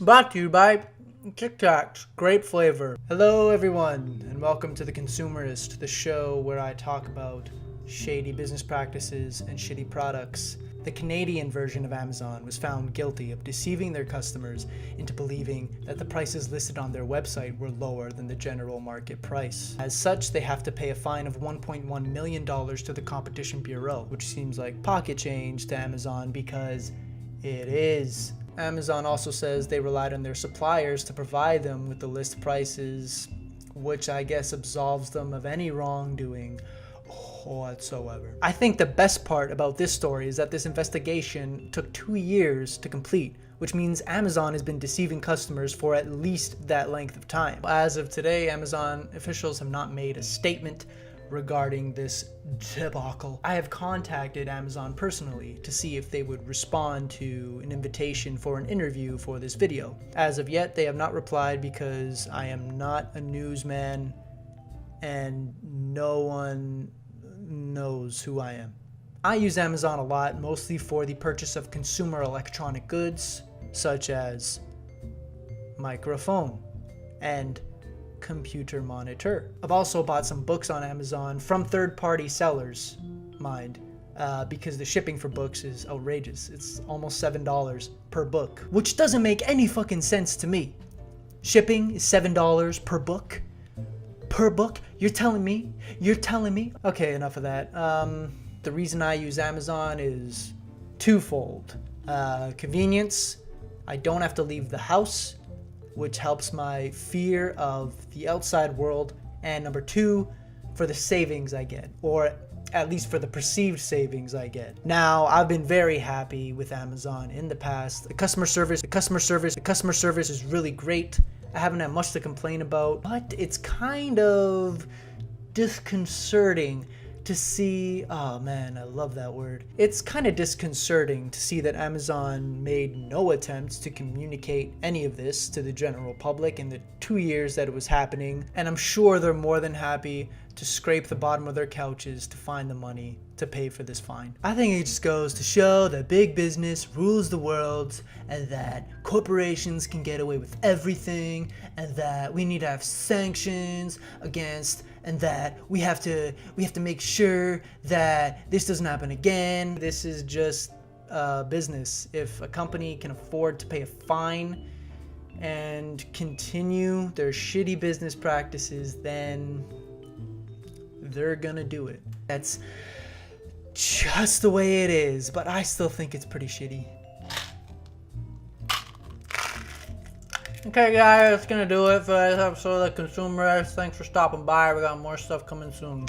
Brought to you by Tic Tacs, great flavor. Hello everyone, and welcome to the Consumerist, the show where I talk about shady business practices and shitty products. The Canadian version of Amazon was found guilty of deceiving their customers into believing that the prices listed on their website were lower than the general market price. As such, they have to pay a fine of $1.1 million to the Competition Bureau, which seems like pocket change to Amazon because it is. Amazon also says they relied on their suppliers to provide them with the list prices, which I guess absolves them of any wrongdoing whatsoever. I think the best part about this story is that this investigation took 2 years to complete, which means Amazon has been deceiving customers for at least that length of time. As of today, Amazon officials have not made a statement regarding this debacle. I have contacted Amazon personally to see if they would respond to an invitation for an interview for this video. As of yet, they have not replied because I am not a newsman and no one knows who I am. I use Amazon a lot, mostly for the purchase of consumer electronic goods, such as microphone and computer monitor. I've also bought some books on Amazon from third-party sellers, mind, because the shipping for books is outrageous. It's almost $7 per book, which doesn't make any fucking sense to me. Shipping is $7 per book? Per book? You're telling me? Okay, enough of that. The reason I use Amazon is twofold. Convenience. I don't have to leave the house, which helps my fear of the outside world. And number two, for the savings I get, or at least for the perceived savings I get. Now, I've been very happy with Amazon in the past. The customer service is really great. I haven't had much to complain about, but it's kind of disconcerting to see, oh man, I love that word. It's kind of disconcerting to see that Amazon made no attempts to communicate any of this to the general public in the 2 years that it was happening. And I'm sure they're more than happy to scrape the bottom of their couches to find the money to pay for this fine. I think it just goes to show that big business rules the world and that corporations can get away with everything and that we need to have sanctions against, and that we have to make sure that this doesn't happen again. This is just business. If a company can afford to pay a fine and continue their shitty business practices, then they're gonna do it. That's just the way it is, but I still think it's pretty shitty. Okay guys, that's gonna do it for this episode of The Consumerist. Thanks for stopping by. We got more stuff coming soon.